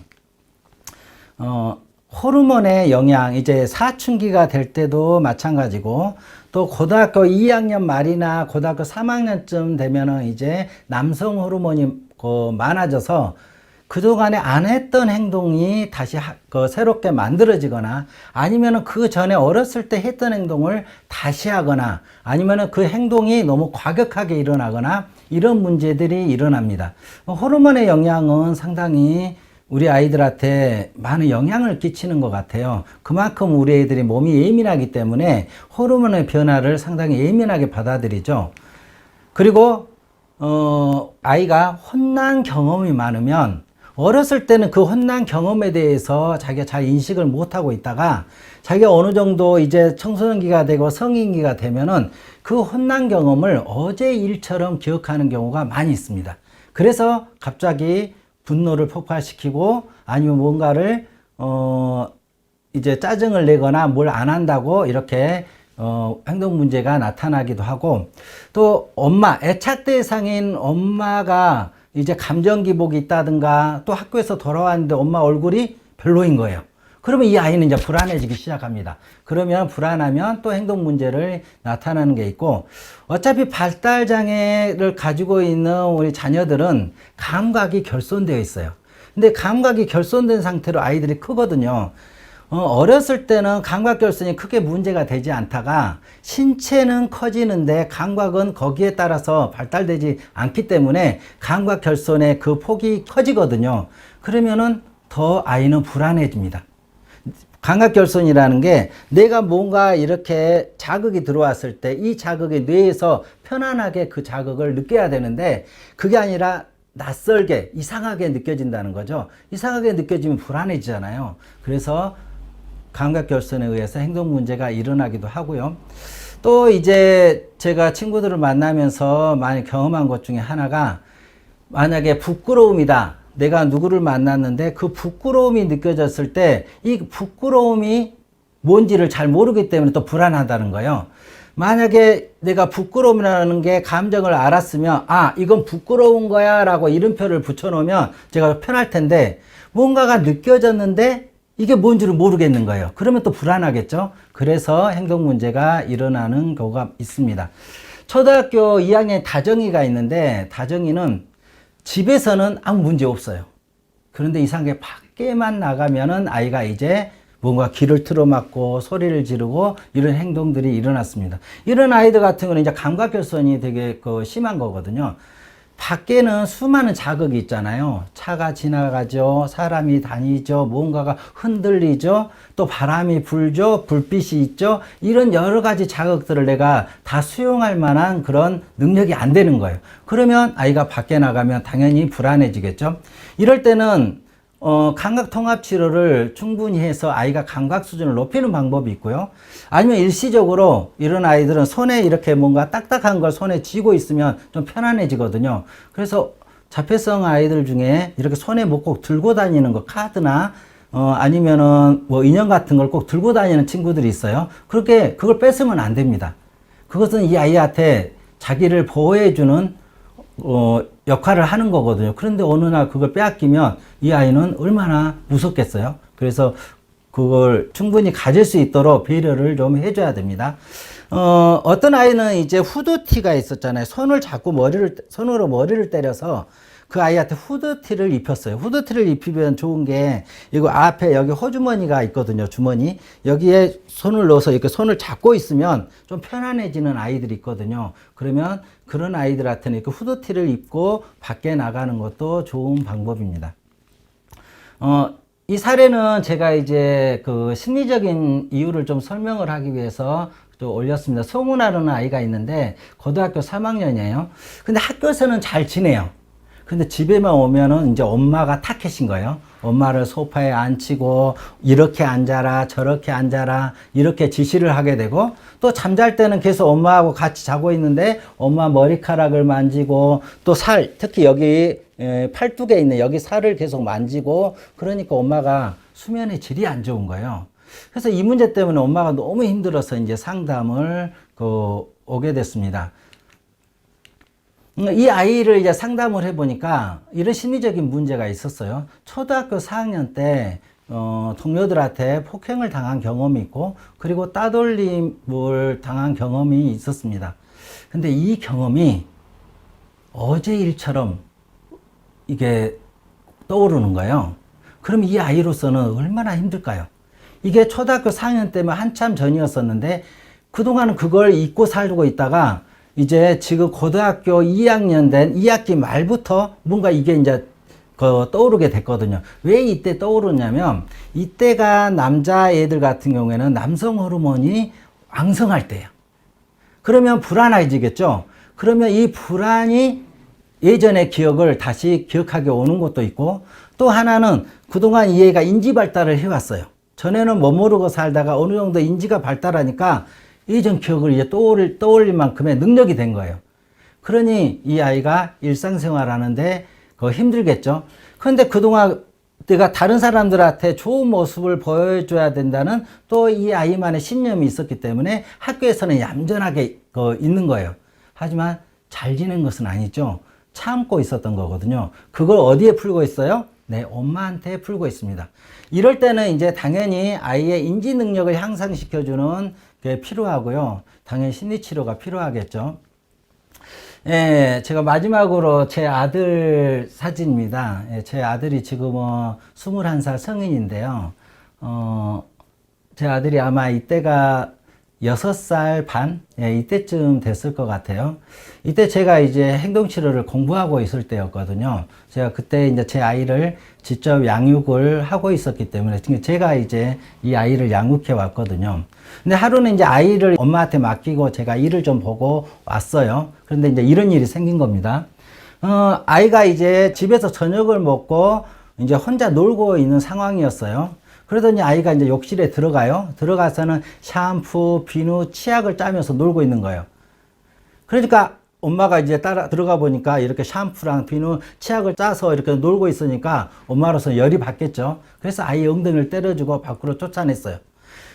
호르몬의 영향, 이제 사춘기가 될 때도 마찬가지고, 또 고등학교 2학년 말이나 고등학교 3학년쯤 되면은 이제 남성 호르몬이 많아져서 그동안에 안 했던 행동이 다시 새롭게 만들어지거나, 아니면은 그 전에 어렸을 때 했던 행동을 다시 하거나, 아니면은 그 행동이 너무 과격하게 일어나거나, 이런 문제들이 일어납니다. 호르몬의 영향은 상당히 우리 아이들한테 많은 영향을 끼치는 것 같아요. 그만큼 우리 애들이 몸이 예민하기 때문에 호르몬의 변화를 상당히 예민하게 받아들이죠. 그리고 아이가 혼난 경험이 많으면, 어렸을 때는 그 혼난 경험에 대해서 자기가 잘 인식을 못하고 있다가 자기가 어느 정도 이제 청소년기가 되고 성인기가 되면은 그 혼난 경험을 어제 일처럼 기억하는 경우가 많이 있습니다. 그래서 갑자기 분노를 폭발시키고, 아니면 뭔가를 이제 짜증을 내거나 뭘 안 한다고 이렇게 행동 문제가 나타나기도 하고, 또 엄마, 애착 대상인 엄마가 이제 감정 기복이 있다든가, 또 학교에서 돌아왔는데 엄마 얼굴이 별로인 거예요. 그러면 이 아이는 이제 불안해지기 시작합니다. 그러면 불안하면 또 행동 문제를 나타나는 게 있고, 어차피 발달 장애를 가지고 있는 우리 자녀들은 감각이 결손되어 있어요. 근데 감각이 결손된 상태로 아이들이 크거든요. 어렸을 때는 감각 결손이 크게 문제가 되지 않다가 신체는 커지는데 감각은 거기에 따라서 발달되지 않기 때문에 감각 결손의 그 폭이 커지거든요. 그러면은 더 아이는 불안해집니다. 감각 결손이라는 게 내가 뭔가 이렇게 자극이 들어왔을 때 이 자극이 뇌에서 편안하게 그 자극을 느껴야 되는데, 그게 아니라 낯설게 이상하게 느껴진다는 거죠. 이상하게 느껴지면 불안해지잖아요. 그래서 감각 결손에 의해서 행동 문제가 일어나기도 하고요. 또 이제 제가 친구들을 만나면서 많이 경험한 것 중에 하나가, 만약에 부끄러움이다. 내가 누구를 만났는데 그 부끄러움이 느껴졌을 때 이 부끄러움이 뭔지를 잘 모르기 때문에 또 불안하다는 거예요. 만약에 내가 부끄러움이라는 게 감정을 알았으면, 아, 이건 부끄러운 거야 라고 이름표를 붙여놓으면 제가 편할 텐데, 뭔가가 느껴졌는데 이게 뭔지를 모르겠는 거예요. 그러면 또 불안하겠죠. 그래서 행동 문제가 일어나는 경우가 있습니다. 초등학교 2학년 다정이가 있는데, 다정이는 집에서는 아무 문제 없어요. 그런데 이상하게 밖에만 나가면은 아이가 이제 뭔가 귀를 틀어막고 소리를 지르고 이런 행동들이 일어났습니다. 이런 아이들 같은 경우는 이제 감각 결손이 되게 심한 거거든요. 밖에는 수많은 자극이 있잖아요. 차가 지나가죠. 사람이 다니죠. 뭔가가 흔들리죠. 또 바람이 불죠. 불빛이 있죠. 이런 여러 가지 자극들을 내가 다 수용할 만한 그런 능력이 안 되는 거예요. 그러면 아이가 밖에 나가면 당연히 불안해지겠죠. 이럴 때는 감각 통합 치료를 충분히 해서 아이가 감각 수준을 높이는 방법이 있고요. 아니면 일시적으로 이런 아이들은 손에 이렇게 뭔가 딱딱한 걸 손에 쥐고 있으면 좀 편안해지거든요. 그래서 자폐성 아이들 중에 이렇게 손에 뭐 꼭 들고 다니는 거, 카드나 아니면은 뭐 인형 같은 걸 꼭 들고 다니는 친구들이 있어요. 그걸 뺏으면 안 됩니다. 그것은 이 아이한테 자기를 보호해주는 역할을 하는 거거든요. 그런데 어느 날 그걸 빼앗기면 이 아이는 얼마나 무섭겠어요. 그래서 그걸 충분히 가질 수 있도록 배려를 좀 해줘야 됩니다. 어떤 아이는 이제 후드티가 있었잖아요. 손을 잡고 손으로 머리를 때려서 그 아이한테 후드티를 입혔어요. 후드티를 입히면 좋은 게, 이거 앞에 여기 호주머니가 있거든요. 주머니. 여기에 손을 넣어서 이렇게 손을 잡고 있으면 좀 편안해지는 아이들이 있거든요. 그러면 그런 아이들한테는 이렇게 후드티를 입고 밖에 나가는 것도 좋은 방법입니다. 이 사례는 제가 이제 그 심리적인 이유를 좀 설명을 하기 위해서 또 올렸습니다. 송은아라는 아이가 있는데 고등학교 3학년이에요. 근데 학교에서는 잘 지내요. 근데 집에만 오면은 이제 엄마가 타켓인 거예요. 엄마를 소파에 앉히고 이렇게 앉아라, 저렇게 앉아라, 이렇게 지시를 하게 되고, 또 잠잘 때는 계속 엄마하고 같이 자고 있는데 엄마 머리카락을 만지고, 또 특히 여기 팔뚝에 있는 여기 살을 계속 만지고, 그러니까 엄마가 수면의 질이 안 좋은 거예요. 그래서 이 문제 때문에 엄마가 너무 힘들어서 이제 상담을 오게 됐습니다. 이 아이를 이제 상담을 해보니까 이런 심리적인 문제가 있었어요. 초등학교 4학년 때 동료들한테 폭행을 당한 경험이 있고, 그리고 따돌림을 당한 경험이 있었습니다. 근데 이 경험이 어제 일처럼 이게 떠오르는 거예요. 그럼 이 아이로서는 얼마나 힘들까요? 이게 초등학교 4학년 때면 한참 전이었었는데, 그동안은 그걸 잊고 살고 있다가, 이제 지금 고등학교 2학년 된 2학기 말부터 뭔가 이게 이제 떠오르게 됐거든요. 왜 이때 떠오르냐면, 이때가 남자애들 같은 경우에는 남성 호르몬이 왕성할 때예요. 그러면 불안해지겠죠? 그러면 이 불안이 예전의 기억을 다시 기억하게 오는 것도 있고, 또 하나는 그동안 이 애가 인지 발달을 해왔어요. 전에는 못 모르고 살다가 어느 정도 인지가 발달하니까 예전 기억을 이제 떠올릴 만큼의 능력이 된 거예요. 그러니 이 아이가 일상생활 하는데 힘들겠죠. 그런데 그동안 내가 다른 사람들한테 좋은 모습을 보여줘야 된다는 또 이 아이만의 신념이 있었기 때문에 학교에서는 얌전하게 있는 거예요. 하지만 잘 지낸 것은 아니죠. 참고 있었던 거거든요. 그걸 어디에 풀고 있어요? 네, 엄마한테 풀고 있습니다. 이럴 때는 이제 당연히 아이의 인지 능력을 향상시켜주는 게 필요하고요. 당연히 심리치료가 필요하겠죠. 예, 제가 마지막으로 제 아들 사진입니다. 예, 제 아들이 지금은 21살 성인인데요. 제 아들이 아마 이때가 6살 반? 예, 이때쯤 됐을 것 같아요. 이때 제가 이제 행동치료를 공부하고 있을 때였거든요. 제가 그때 이제 제 아이를 직접 양육을 하고 있었기 때문에 제가 이제 이 아이를 양육해 왔거든요. 근데 하루는 이제 아이를 엄마한테 맡기고 제가 일을 좀 보고 왔어요. 그런데 이제 이런 일이 생긴 겁니다. 아이가 이제 집에서 저녁을 먹고 이제 혼자 놀고 있는 상황이었어요. 그러더니 아이가 이제 욕실에 들어가요. 들어가서는 샴푸, 비누, 치약을 짜면서 놀고 있는 거예요. 그러니까 엄마가 이제 따라 들어가 보니까 이렇게 샴푸랑 비누, 치약을 짜서 이렇게 놀고 있으니까 엄마로서 열이 받겠죠. 그래서 아이 엉덩이를 때려주고 밖으로 쫓아냈어요.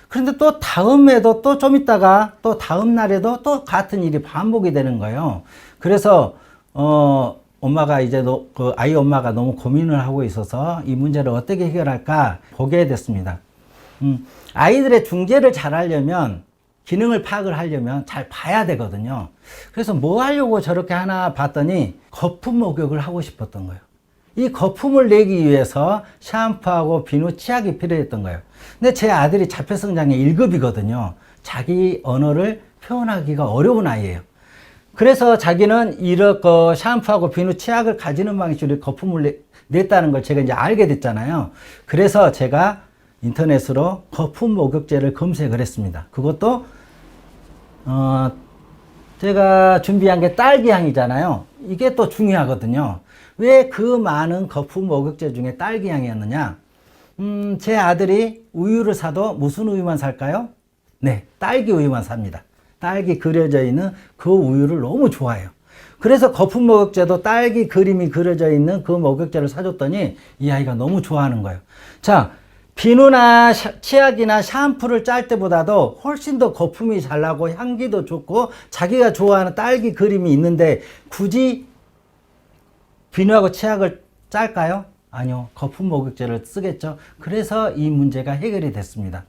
그런데 또 다음에도 또 좀 있다가 또 다음 날에도 또 같은 일이 반복이 되는 거예요. 그래서 엄마가 이제 그 아이 엄마가 너무 고민을 하고 있어서 이 문제를 어떻게 해결할까 보게 됐습니다. 아이들의 중재를 잘 하려면, 기능을 파악을 하려면 잘 봐야 되거든요. 그래서 뭐 하려고 저렇게 하나 봤더니 거품 목욕을 하고 싶었던 거예요. 이 거품을 내기 위해서 샴푸하고 비누, 치약이 필요했던 거예요. 근데 제 아들이 자폐성장의 1급이거든요. 자기 언어를 표현하기가 어려운 아이예요. 그래서 자기는 이렇게 샴푸하고 비누, 치약을 가지는 방식으로 거품을 냈다는 걸 제가 이제 알게 됐잖아요. 그래서 제가 인터넷으로 거품 목욕제를 검색을 했습니다. 그것도 제가 준비한 게 딸기 향이잖아요. 이게 또 중요하거든요. 왜 그 많은 거품 목욕제 중에 딸기 향이었느냐? 제 아들이 우유를 사도 무슨 우유만 살까요? 네, 딸기 우유만 삽니다. 딸기 그려져 있는 그 우유를 너무 좋아해요. 그래서 거품 목욕제도 딸기 그림이 그려져 있는 그 목욕제를 사줬더니 이 아이가 너무 좋아하는 거예요. 자, 비누나 치약이나 샴푸를 짤 때보다도 훨씬 더 거품이 잘 나고 향기도 좋고 자기가 좋아하는 딸기 그림이 있는데 굳이 비누하고 치약을 짤까요? 아니요. 거품 목욕제를 쓰겠죠. 그래서 이 문제가 해결이 됐습니다.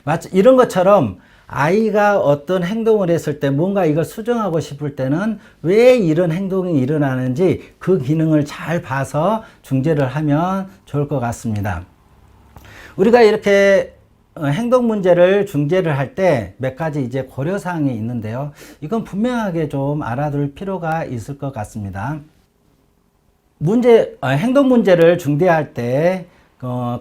마치 이런 것처럼 아이가 어떤 행동을 했을 때 뭔가 이걸 수정하고 싶을 때는 왜 이런 행동이 일어나는지 그 기능을 잘 봐서 중재를 하면 좋을 것 같습니다. 우리가 이렇게 행동 문제를 중재를 할 때 몇 가지 이제 고려사항이 있는데요. 이건 분명하게 좀 알아둘 필요가 있을 것 같습니다. 행동 문제를 중재할 때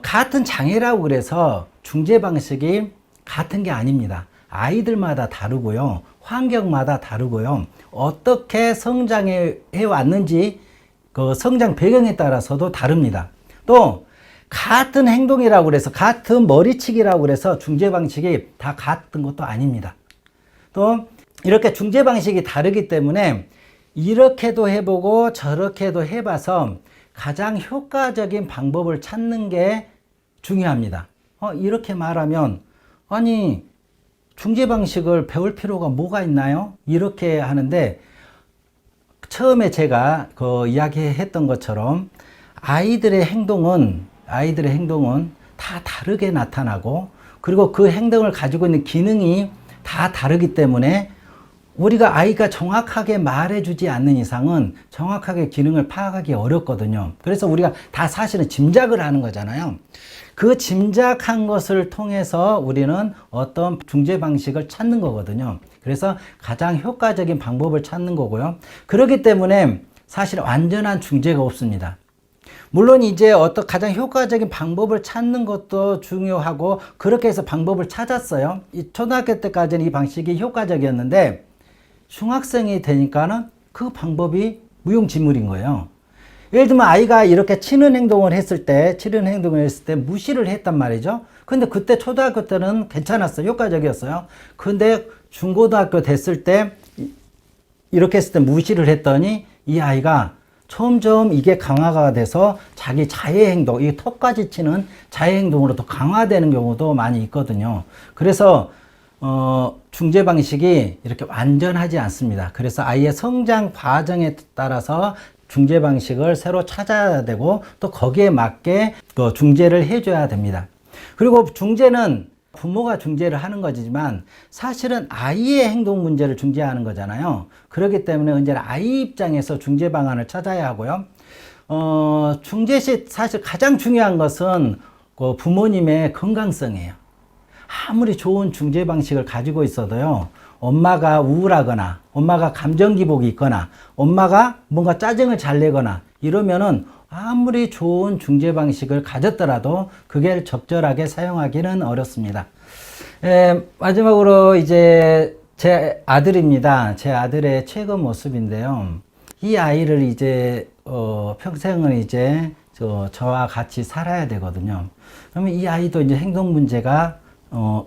같은 장애라고 그래서 중재 방식이 같은 게 아닙니다. 아이들마다 다르고요. 환경마다 다르고요. 어떻게 성장해 왔는지 그 성장 배경에 따라서도 다릅니다. 또 같은 행동이라고 그래서 같은 머리치기라고 그래서 중재 방식이 다 같은 것도 아닙니다. 또 이렇게 중재 방식이 다르기 때문에 이렇게도 해보고 저렇게도 해봐서 가장 효과적인 방법을 찾는 게 중요합니다. 이렇게 말하면 아니 중재 방식을 배울 필요가 뭐가 있나요? 이렇게 하는데 처음에 제가 이야기했던 것처럼 아이들의 행동은 다 다르게 나타나고, 그리고 그 행동을 가지고 있는 기능이 다 다르기 때문에 우리가 아이가 정확하게 말해주지 않는 이상은 정확하게 기능을 파악하기 어렵거든요. 그래서 우리가 다 사실은 짐작을 하는 거잖아요. 그 짐작한 것을 통해서 우리는 어떤 중재 방식을 찾는 거거든요. 그래서 가장 효과적인 방법을 찾는 거고요. 그렇기 때문에 사실 완전한 중재가 없습니다. 물론 이제 어떤 가장 효과적인 방법을 찾는 것도 중요하고, 그렇게 해서 방법을 찾았어요. 이 초등학교 때까지는 이 방식이 효과적이었는데 중학생이 되니까는 그 방법이 무용지물인 거예요. 예를 들면 아이가 이렇게 치는 행동을 했을 때 무시를 했단 말이죠. 근데 그때 초등학교 때는 괜찮았어요. 효과적이었어요. 근데 중고등학교 됐을 때 이렇게 했을 때 무시를 했더니 이 아이가 점점 이게 강화가 돼서 자기 자해 행동, 이 턱까지 치는 자해 행동으로 더 강화되는 경우도 많이 있거든요. 그래서 중재 방식이 이렇게 완전하지 않습니다. 그래서 아이의 성장 과정에 따라서 중재 방식을 새로 찾아야 되고, 또 거기에 맞게 또 중재를 해줘야 됩니다. 그리고 중재는 부모가 중재를 하는 거지만 사실은 아이의 행동 문제를 중재하는 거잖아요. 그렇기 때문에 언제나 아이 입장에서 중재 방안을 찾아야 하고요. 중재 시 사실 가장 중요한 것은 그 부모님의 건강성이에요. 아무리 좋은 중재 방식을 가지고 있어도요, 엄마가 우울하거나 엄마가 감정 기복이 있거나 엄마가 뭔가 짜증을 잘 내거나 이러면은 아무리 좋은 중재 방식을 가졌더라도 그게 적절하게 사용하기는 어렵습니다. 마지막으로 이제 제 아들입니다. 제 아들의 최근 모습인데요. 이 아이를 이제 평생을 이제 저와 같이 살아야 되거든요. 그러면 이 아이도 이제 행동 문제가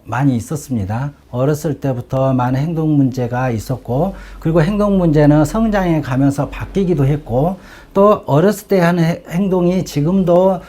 많이 있었습니다. 어렸을 때부터 많은 행동 문제가 있었고, 그리고 행동 문제는 성장해 가면서 바뀌기도 했고, 또 어렸을 때 하는 행동이 지금도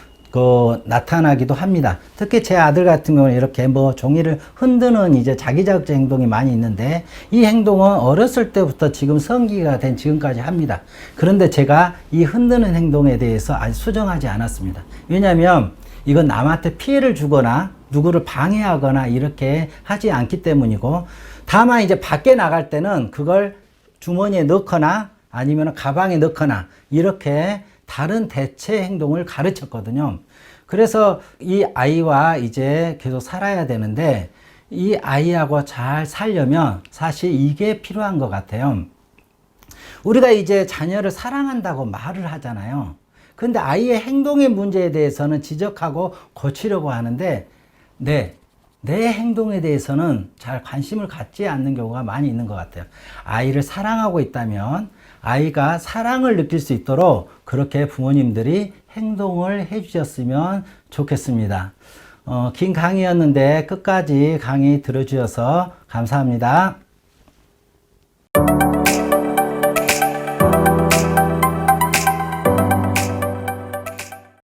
나타나기도 합니다. 특히 제 아들 같은 경우는 이렇게 뭐 종이를 흔드는 이제 자기자극적 행동이 많이 있는데, 이 행동은 어렸을 때부터 지금 성기가 된 지금까지 합니다. 그런데 제가 이 흔드는 행동에 대해서 아직 수정하지 않았습니다. 왜냐하면 이건 남한테 피해를 주거나 누구를 방해하거나 이렇게 하지 않기 때문이고, 다만 이제 밖에 나갈 때는 그걸 주머니에 넣거나 아니면 가방에 넣거나 이렇게 다른 대체 행동을 가르쳤거든요. 그래서 이 아이와 이제 계속 살아야 되는데, 이 아이하고 잘 살려면 사실 이게 필요한 것 같아요. 우리가 이제 자녀를 사랑한다고 말을 하잖아요. 근데 아이의 행동의 문제에 대해서는 지적하고 고치려고 하는데, 내 행동에 대해서는 잘 관심을 갖지 않는 경우가 많이 있는 것 같아요. 아이를 사랑하고 있다면 아이가 사랑을 느낄 수 있도록 그렇게 부모님들이 행동을 해주셨으면 좋겠습니다. 긴 강의였는데 끝까지 강의 들어주셔서 감사합니다.